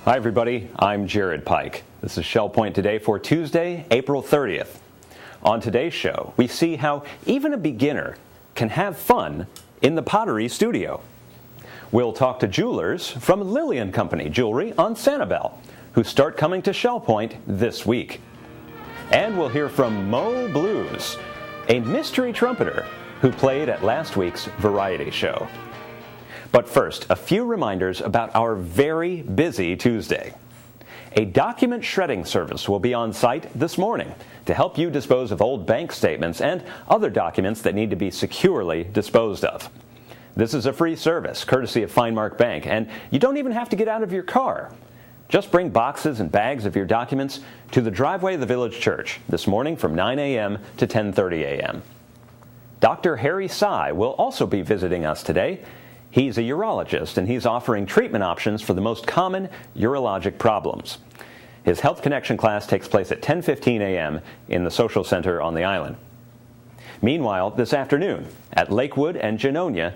Hi everybody, I'm Jared Pike. This is Shell Point Today for Tuesday, April 30th. On today's show, we see how even a beginner can have fun in the Pottery studio. We'll talk to jewelers from Lilly and Company Jewelry on Sanibel, who start coming to Shell Point this week. And we'll hear from Mo Blues, a mystery trumpeter who played at last week's variety show. But first, a few reminders about our very busy Tuesday. A document shredding service will be on site this morning to help you dispose of old bank statements and other documents that need to be securely disposed of. This is a free service, courtesy of Finemark Bank, and you don't even have to get out of your car. Just bring boxes and bags of your documents to the driveway of the village church this morning from 9 a.m. to 10:30 a.m. Dr. Harry Sy will also be visiting us today. He's a urologist, and he's offering treatment options for the most common urologic problems. His Health Connection class takes place at 10:15 a.m. in the Social Center on the island. Meanwhile, this afternoon, at Lakewood and Genonia,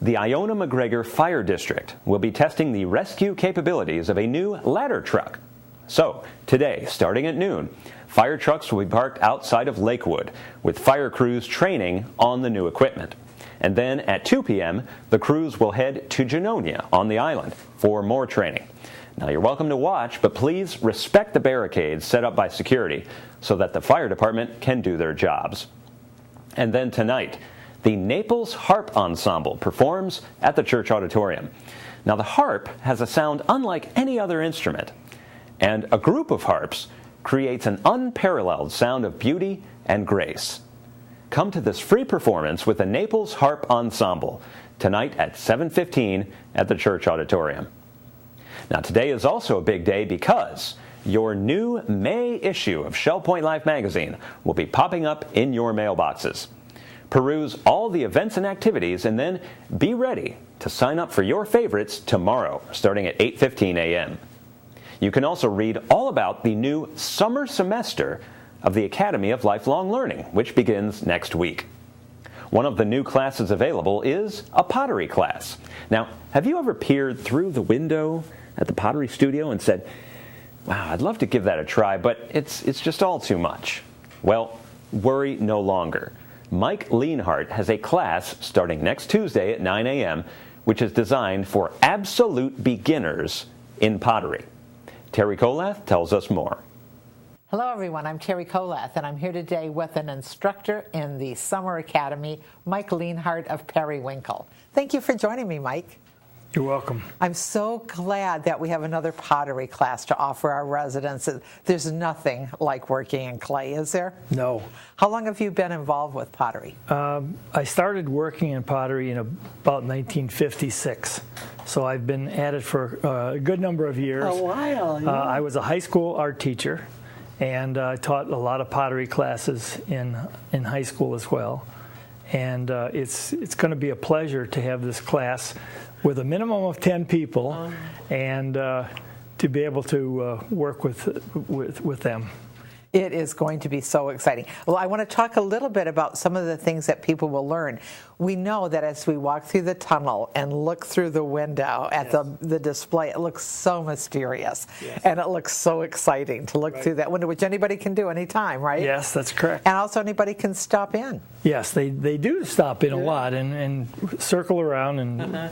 the Iona McGregor Fire District will be testing the rescue capabilities of a new ladder truck. So, today, starting at noon, fire trucks will be parked outside of Lakewood, with fire crews training on the new equipment. And then at 2 p.m., the crews will head to Genonia on the island for more training. Now, you're welcome to watch, but please respect the barricades set up by security so that the fire department can do their jobs. And then tonight, the Naples Harp Ensemble performs at the church auditorium. Now, the harp has a sound unlike any other instrument, and a group of harps creates an unparalleled sound of beauty and grace. Come to this free performance with the Naples Harp Ensemble tonight at 7:15 at the church auditorium. Now, today is also a big day because your new May issue of Shell Point Life magazine will be popping up in your mailboxes. Peruse all the events and activities, and then be ready to sign up for your favorites tomorrow, starting at 8:15 a.m. You can also read all about the new summer semester of the Academy of Lifelong Learning, which begins next week. One of the new classes available is a pottery class. Now, have you ever peered through the window at the pottery studio and said, wow, I'd love to give that a try, but it's just all too much? Well, worry no longer. Mike Lienhardt has a class starting next Tuesday at 9 a.m., which is designed for absolute beginners in pottery. Terry Kolath tells us more. Hello everyone, I'm Terry Kolath, and I'm here today with an instructor in the Summer Academy, Mike Lienhardt of Periwinkle. Thank you for joining me, Mike. You're welcome. I'm so glad that we have another pottery class to offer our residents. There's nothing like working in clay, is there? No. How long have you been involved with pottery? I started working in pottery in about 1956. So I've been at it for a good number of years. A while, yeah. I was a high school art teacher, and I taught a lot of pottery classes in high school as well. And it's going to be a pleasure to have this class with a minimum of 10 people and to be able to work with them. It is going to be so exciting. Well, I want to talk a little bit about some of the things that people will learn. We know that as we walk through the tunnel and look through the window at the display, it looks so mysterious. Yes. And it looks so exciting to look through that window, which anybody can do anytime, right? Yes, that's correct. And also anybody can stop in. Yes, they do stop in a lot and circle around and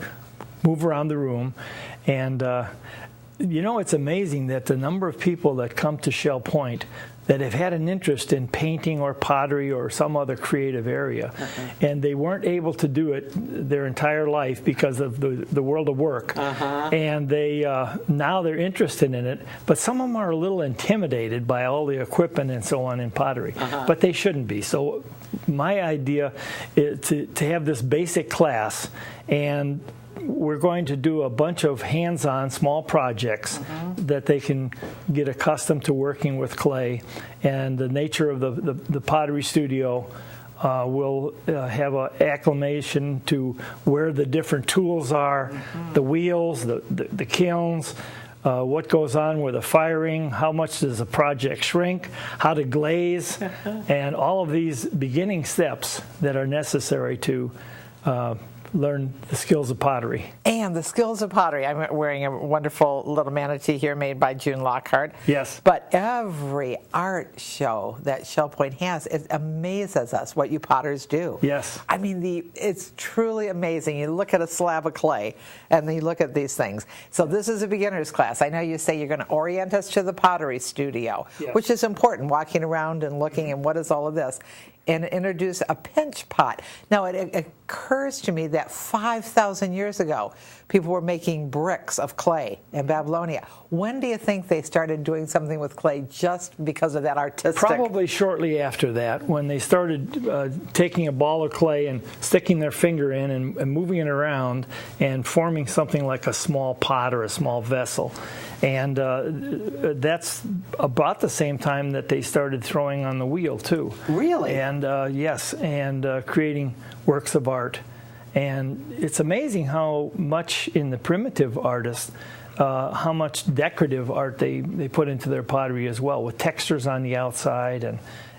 move around the room. And, you know, it's amazing that the number of people that come to Shell Point that have had an interest in painting or pottery or some other creative area, and they weren't able to do it their entire life because of the world of work, and they now they're interested in it, but some of them are a little intimidated by all the equipment and so on in pottery, but they shouldn't be. So my idea is to have this basic class, and we're going to do a bunch of hands-on small projects that they can get accustomed to working with clay. And the nature of the pottery studio will have an acclimation to where the different tools are, the wheels, the kilns, what goes on with the firing, how much does a project shrink, how to glaze, and all of these beginning steps that are necessary to learn the skills of pottery. And the skills of pottery. I'm wearing a wonderful little manatee here made by June Lockhart. Yes. But every art show that Shell Point has, it amazes us what you potters do. Yes. I mean, it's truly amazing. You look at a slab of clay and then you look at these things. So this is a beginner's class. I know you say you're going to orient us to the pottery studio, yes, which is important, walking around and looking and what is all of this, and introduce a pinch pot. Now, it occurs to me that 5,000 years ago, people were making bricks of clay in Babylonia. When do you think they started doing something with clay just because of that artistic? Probably shortly after that, when they started taking a ball of clay and sticking their finger in and moving it around and forming something like a small pot or a small vessel. And that's about the same time that they started throwing on the wheel, too. Really? And yes, and creating works of art. And it's amazing how much in the primitive artists, how much decorative art they put into their pottery as well, with textures on the outside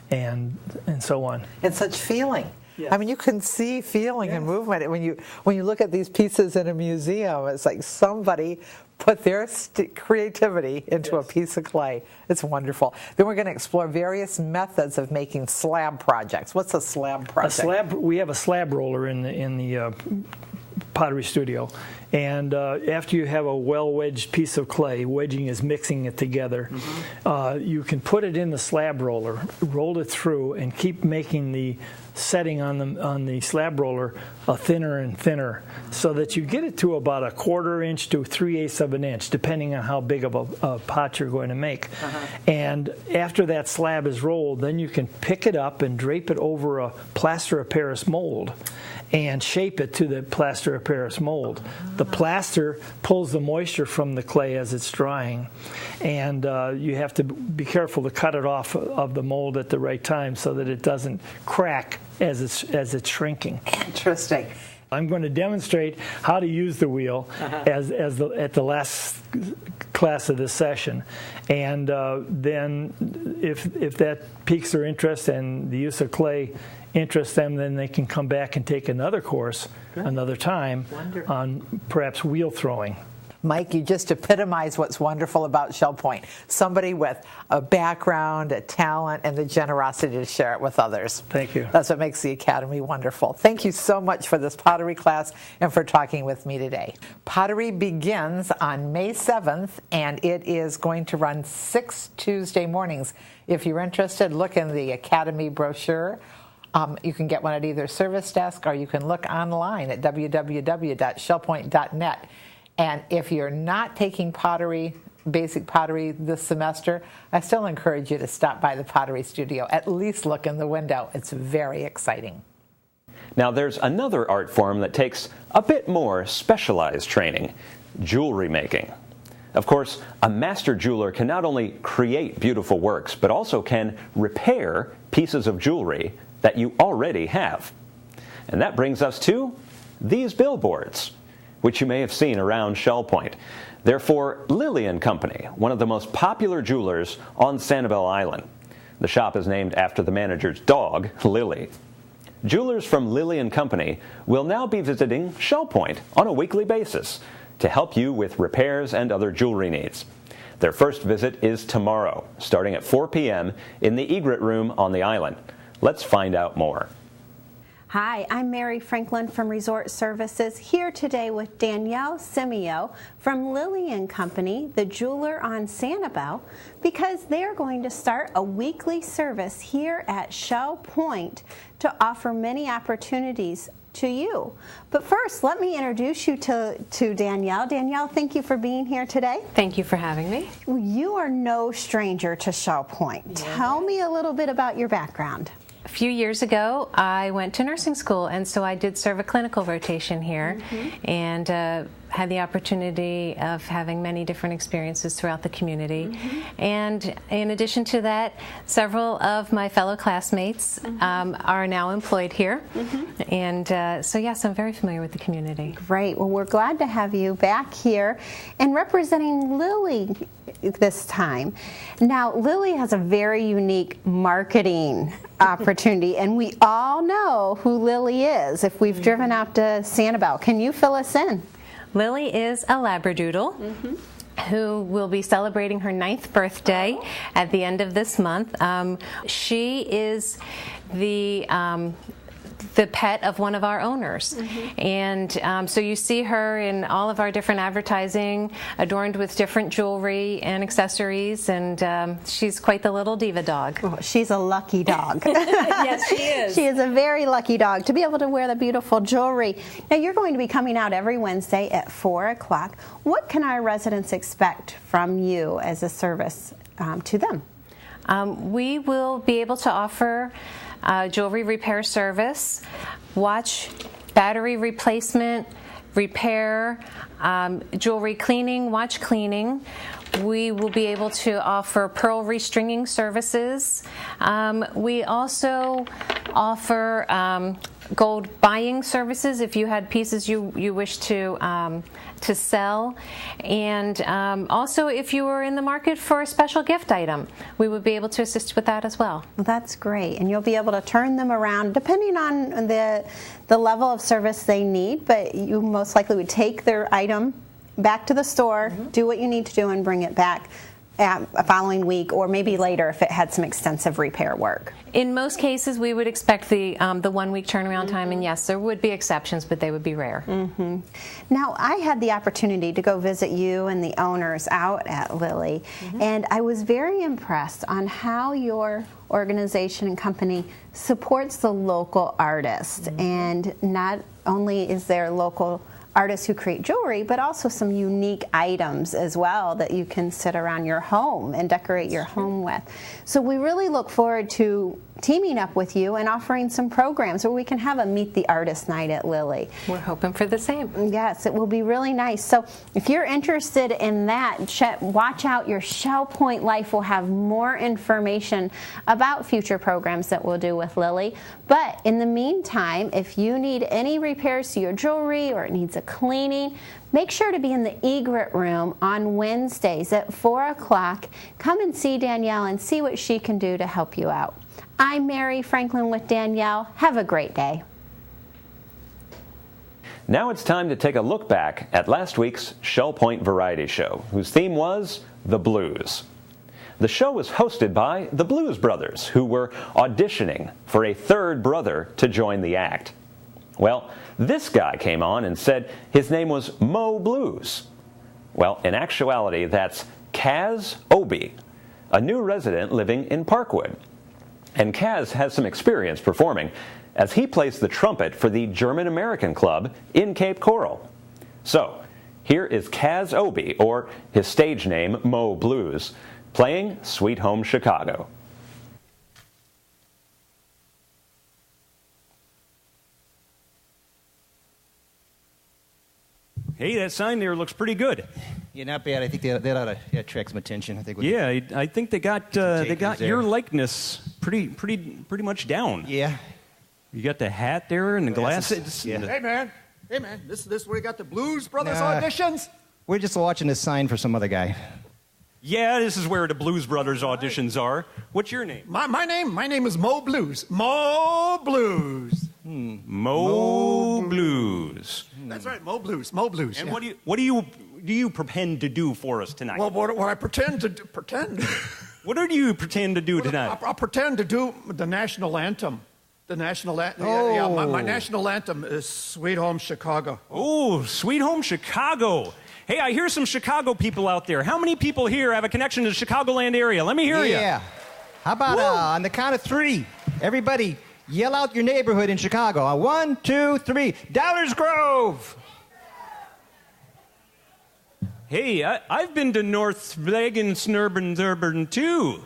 and so on. And such feeling. Yes. I mean, you can see feeling Yes. and movement when you look at these pieces in a museum. It's like somebody put their creativity into Yes. a piece of clay. It's wonderful. Then we're going to explore various methods of making slab projects. What's a slab project? We have a slab roller in the pottery studio, and after you have a well-wedged piece of clay, wedging is mixing it together, you can put it in the slab roller, roll it through, and keep making the setting on the slab roller thinner and thinner, so that you get it to about 1/4 inch to 3/8 of an inch, depending on how big of a pot you're going to make. And after that slab is rolled, then you can pick it up and drape it over a plaster of Paris mold and shape it to the plaster of Paris mold. The plaster pulls the moisture from the clay as it's drying, and you have to be careful to cut it off of the mold at the right time so that it doesn't crack as it's shrinking. Interesting. I'm going to demonstrate how to use the wheel at the last class of this session, and then if that piques their interest and the use of clay interests them, then they can come back and take another course another time on perhaps wheel throwing. Mike, you just epitomize what's wonderful about Shell Point. Somebody with a background, a talent, and the generosity to share it with others. Thank you. That's what makes the Academy wonderful. Thank you so much for this pottery class and for talking with me today. Pottery begins on May 7th, and it is going to run 6 Tuesday mornings. If you're interested, look in the Academy brochure. You can get one at either service desk, or you can look online at www.shellpoint.net. And if you're not taking pottery, basic pottery this semester, I still encourage you to stop by the Pottery Studio. At least look in the window. It's very exciting. Now there's another art form that takes a bit more specialized training: jewelry making. Of course, a master jeweler can not only create beautiful works, but also can repair pieces of jewelry that you already have. And that brings us to these billboards, which you may have seen around Shell Point. They're for Lilly and Company, one of the most popular jewelers on Sanibel Island. The shop is named after the manager's dog, Lily. Jewelers from Lilly and Company will now be visiting Shell Point on a weekly basis to help you with repairs and other jewelry needs. Their first visit is tomorrow, starting at 4 p.m. in the egret room on the island. Let's find out more. Hi, I'm Mary Franklin from Resort Services, here today with Danielle Cimeo from Lilly and Company, the jeweler on Sanibel, because they're going to start a weekly service here at Shell Point to offer many opportunities to you. But first, let me introduce you to Danielle. Danielle, thank you for being here today. Thank you for having me. You are no stranger to Shell Point. Tell me a little bit about your background. A few years ago, I went to nursing school, and so I did serve a clinical rotation here, and had the opportunity of having many different experiences throughout the community. And in addition to that, several of my fellow classmates are now employed here. And so yes, I'm very familiar with the community. Great. Well, we're glad to have you back here and representing Lilly this time. Now, Lilly has a very unique marketing opportunity. And we all know who Lily is if we've driven out to Sanibel. Can you fill us in? Lily is a Labradoodle who will be celebrating her 9th birthday at the end of this month. She is the pet of one of our owners. And so you see her in all of our different advertising, adorned with different jewelry and accessories, and she's quite the little diva dog. Oh, she's a lucky dog. Yes, she is. She is a very lucky dog to be able to wear the beautiful jewelry. Now, you're going to be coming out every Wednesday at 4 o'clock. What can our residents expect from you as a service to them? We will be able to offer jewelry repair service, watch battery replacement, repair, jewelry cleaning, watch cleaning. We will be able to offer pearl restringing services. We also offer gold buying services if you had pieces you wish to sell, and also if you were in the market for a special gift item, we would be able to assist with that as well. Well, that's great, and you'll be able to turn them around depending on the level of service they need, but you most likely would take their item back to the store, do what you need to do, and bring it back a following week, or maybe later if it had some extensive repair work. In most cases, we would expect the 1 week turnaround time, and yes, there would be exceptions, but they would be rare. Now, I had the opportunity to go visit you and the owners out at Lilly, and I was very impressed on how your organization and company supports the local artists. And not only is there local artists who create jewelry, but also some unique items as well that you can sit around your home and decorate your home with. So we really look forward to teaming up with you and offering some programs where we can have a Meet the Artist night at Lilly. We're hoping for the same. Yes, it will be really nice. So if you're interested in that, watch out. Your Shell Point Life will have more information about future programs that we'll do with Lilly. But in the meantime, if you need any repairs to your jewelry or it needs a cleaning, make sure to be in the egret room on Wednesdays at 4 o'clock. Come and see Danielle and see what she can do to help you out. I'm Mary Franklin with Danielle. Have a great day. Now it's time to take a look back at last week's Shell Point Variety Show, whose theme was the blues. The show was hosted by the Blues Brothers, who were auditioning for a third brother to join the act. Well, this guy came on and said his name was Mo Blues. Well, in actuality, that's Kaz Obie, a new resident living in Parkwood. And Kaz has some experience performing, as he plays the trumpet for the German-American Club in Cape Coral. So, here is Kaz Obie, or his stage name, Mo Blues, playing Sweet Home Chicago. Hey, that sign there looks pretty good. Yeah, not bad. I think that ought to attract some attention. I think. Yeah, I think they got your likeness pretty much down. Yeah. You got the hat there and the glasses. Yeah. Hey man, this is where you got the Blues Brothers auditions? We're just watching this sign for some other guy. Yeah, this is where the Blues Brothers auditions are. What's your name? My name is Mo Blues. Mo Blues. Mo Blues. That's right, Mo Blues. Mo Blues. And yeah. what do you pretend to do for us tonight? Well, what I pretend to do, What do you pretend to do tonight? I pretend to do the national anthem. The national anthem. Oh. Yeah, my national anthem is Sweet Home Chicago. Oh, Sweet Home Chicago. Hey, I hear some Chicago people out there. How many people here have a connection to the Chicagoland area? Let me hear you. Yeah. How about on the count of 3, everybody yell out your neighborhood in Chicago. 1, 2, 3. Downers Grove. Hey, I've been to North Vegas too.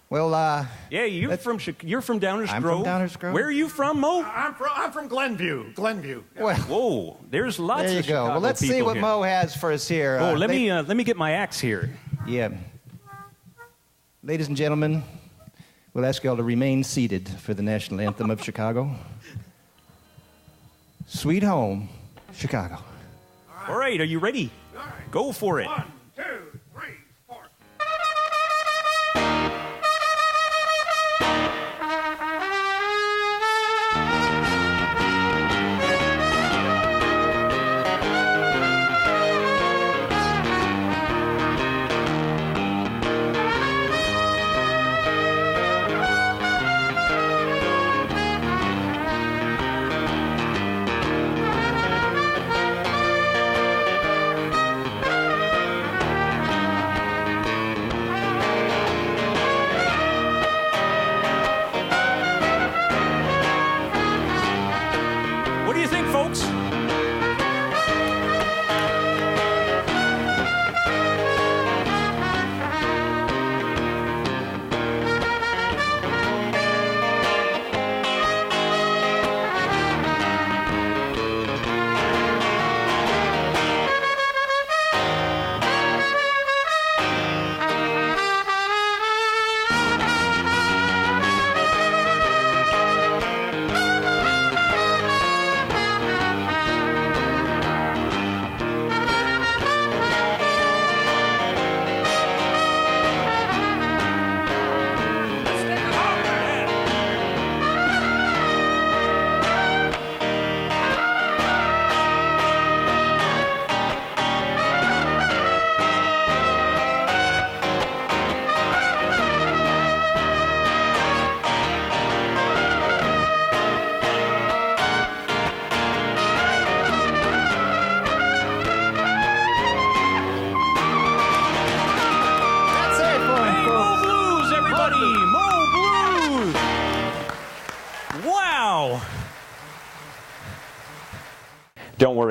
Well, Yeah, you're from Downers I'm Grove. from Downers Grove. Where are you from, Mo? I'm from Glenview. Yeah. well, Whoa, there's lots there you of go. Chicago Well, let's see people what here. Mo has for us here. Oh, let me get my axe here. Yeah. Ladies and gentlemen, we'll ask you all to remain seated for the national anthem of Chicago. Sweet Home, Chicago. All right, are you ready? All right. Go for it. 1, 2, 3, 4.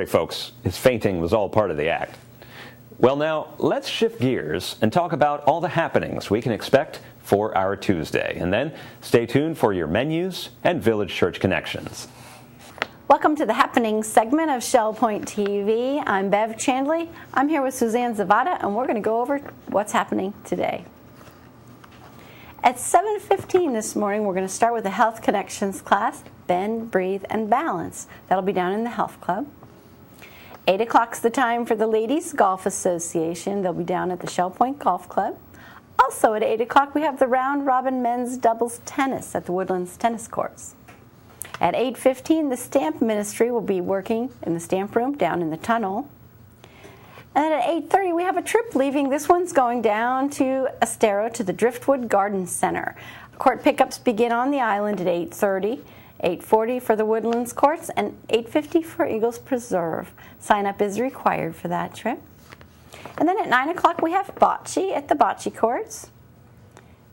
worry, folks. His fainting was all part of the act. Well, now, let's shift gears and talk about all the happenings we can expect for our Tuesday. And then stay tuned for your menus and Village Church connections. Welcome to the Happenings segment of Shell Point TV. I'm Bev Chandley. I'm here with Suzanne Zavada, and we're going to go over what's happening today. At 7:15 this morning, we're going to start with the Health Connections class, Bend, Breathe, and Balance. That'll be down in the Health Club. 8 o'clock's the time for the Ladies Golf Association. They'll be down at the Shell Point Golf Club. Also at 8 o'clock, we have the Round Robin Men's Doubles Tennis at the Woodlands Tennis Courts. At 8:15, the Stamp Ministry will be working in the stamp room down in the tunnel. And then at 8:30, we have a trip leaving. This one's going down to Estero to the Driftwood Garden Center. Court pickups begin on the island at 8:30. 8:40 for the Woodlands Courts, and 8:50 for Eagles Preserve. Sign up is required for that trip. And then at 9 o'clock, we have bocce at the bocce courts.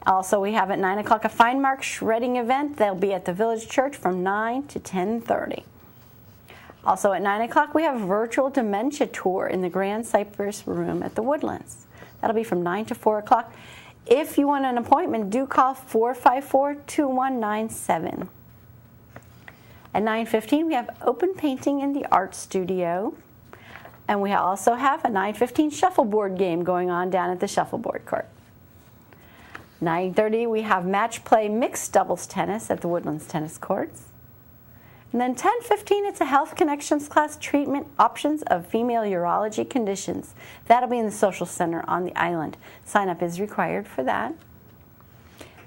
Also, we have at 9 o'clock a Fine Mark shredding event. They'll be at the Village Church from 9 to 10:30. Also at 9 o'clock, we have a virtual dementia tour in the Grand Cypress Room at the Woodlands. That'll be from 9 to 4 o'clock. If you want an appointment, do call 454-2197. At 9:15, we have open painting in the art studio. And we also have a 9:15 shuffleboard game going on down at the shuffleboard court. 9:30, we have match play mixed doubles tennis at the Woodlands Tennis Courts. And then 10:15, it's a Health Connections class, treatment options of female urology conditions. That'll be in the social center on the island. Sign up is required for that.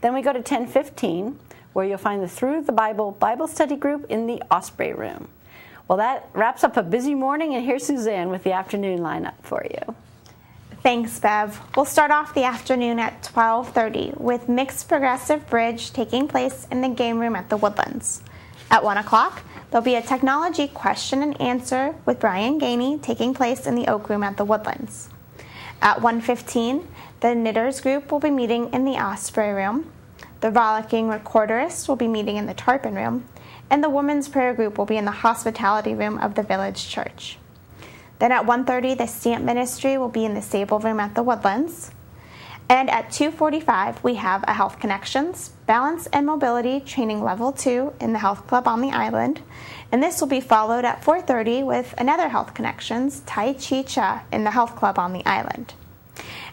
Then we go to 10:15, where you'll find the Through the Bible Bible study group in the Osprey Room. Well, that wraps up a busy morning, and here's Suzanne with the afternoon lineup for you. Thanks, Bev. We'll start off the afternoon at 12:30 with Mixed Progressive Bridge taking place in the game room at the Woodlands. At 1 o'clock, there'll be a technology question and answer with Brian Gainey taking place in the Oak Room at the Woodlands. At 1:15, the Knitters group will be meeting in the Osprey Room. The Rollicking Recorderists will be meeting in the Tarpon Room, and the Women's Prayer Group will be in the Hospitality Room of the Village Church. Then at 1:30, the Stamp Ministry will be in the Sable Room at the Woodlands. And at 2:45, we have a Health Connections, Balance and Mobility Training Level 2 in the Health Club on the island. And this will be followed at 4:30 with another Health Connections, Tai Chi Cha in the Health Club on the island.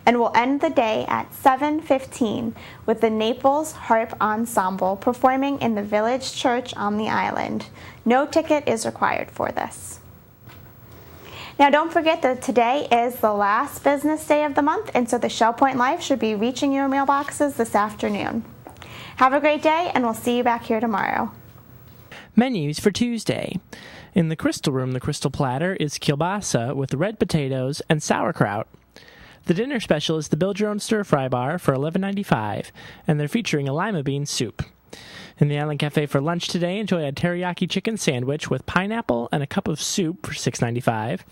And we'll end the day at 7:15 with the Naples Harp Ensemble performing in the Village Church on the island. No ticket is required for this. Now don't forget that today is the last business day of the month, and so the Shell Point Live should be reaching your mailboxes this afternoon. Have a great day, and we'll see you back here tomorrow. Menus for Tuesday. In the Crystal Room, the Crystal Platter is kielbasa with red potatoes and sauerkraut. The dinner special is the Build Your Own Stir Fry Bar for $11.95, and they're featuring a lima bean soup. In the Island Cafe for lunch today, enjoy a teriyaki chicken sandwich with pineapple and a cup of soup for $6.95.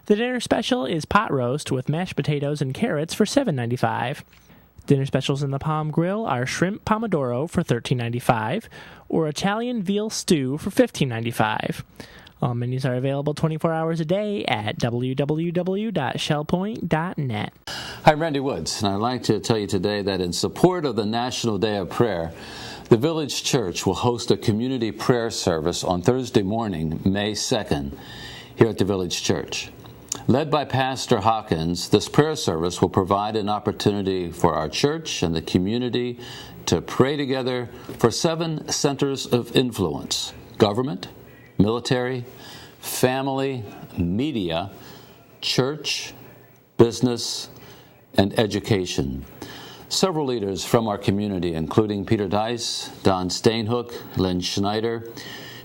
The dinner special is pot roast with mashed potatoes and carrots for $7.95. Dinner specials in the Palm Grill are shrimp pomodoro for $13.95 or Italian veal stew for $15.95. All menus are available 24 hours a day at www.shellpoint.net. Hi, I'm Randy Woods, and I'd like to tell you today that in support of the National Day of Prayer, the Village Church will host a community prayer service on Thursday morning, May 2nd, here at the Village Church. Led by Pastor Hawkins, this prayer service will provide an opportunity for our church and the community to pray together for 7 centers of influence: government, military, family, media, church, business, and education. Several leaders from our community, including Peter Dice, Don Stainhook, Lynn Schneider,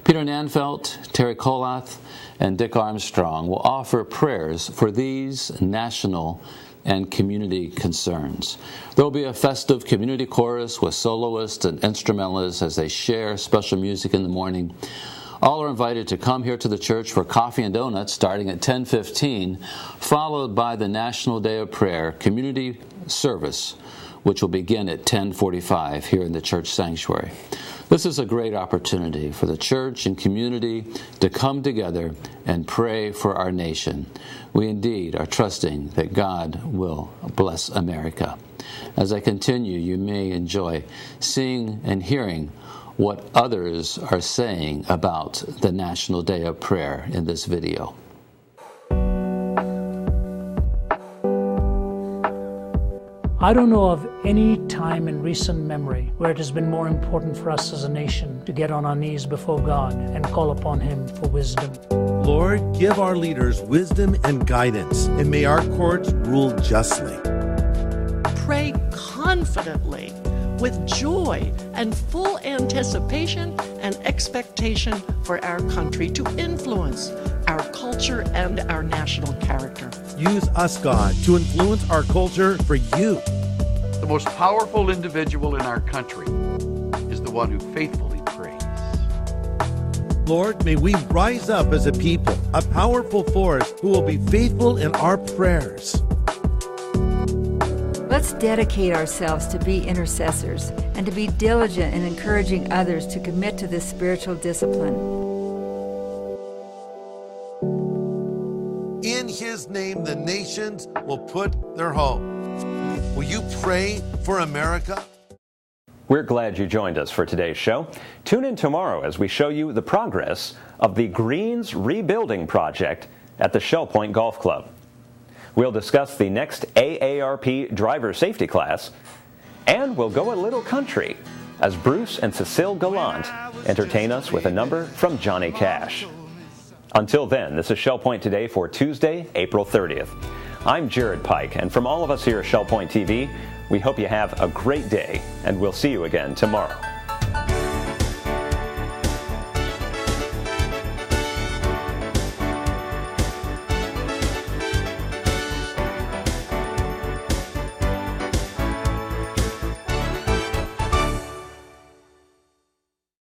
Peter Nanfelt, Terry Kolath, and Dick Armstrong, will offer prayers for these national and community concerns. There will be a festive community chorus with soloists and instrumentalists as they share special music in the morning. All are invited to come here to the church for coffee and donuts starting at 10:15, followed by the National Day of Prayer community service, which will begin at 10:45 here in the church sanctuary. This is a great opportunity for the church and community to come together and pray for our nation. We indeed are trusting that God will bless America. As I continue, you may enjoy seeing and hearing what others are saying about the National Day of Prayer in this video. I don't know of any time in recent memory where it has been more important for us as a nation to get on our knees before God and call upon Him for wisdom. Lord, give our leaders wisdom and guidance, and may our courts rule justly. Pray confidently, with joy and full anticipation and expectation for our country to influence our culture and our national character. Use us, God, to influence our culture for you. The most powerful individual in our country is the one who faithfully prays. Lord, may we rise up as a people, a powerful force who will be faithful in our prayers. Let's dedicate ourselves to be intercessors and to be diligent in encouraging others to commit to this spiritual discipline. In His name, the nations will put their hope. Will you pray for America? We're glad you joined us for today's show. Tune in tomorrow as we show you the progress of the Greens Rebuilding Project at the Shell Point Golf Club. We'll discuss the next AARP driver safety class, and we'll go a little country as Bruce and Cecile Gallant entertain us with a number from Johnny Cash. Until then, this is Shell Point Today for Tuesday, April 30th. I'm Jared Pike, and from all of us here at Shell Point TV, we hope you have a great day, and we'll see you again tomorrow.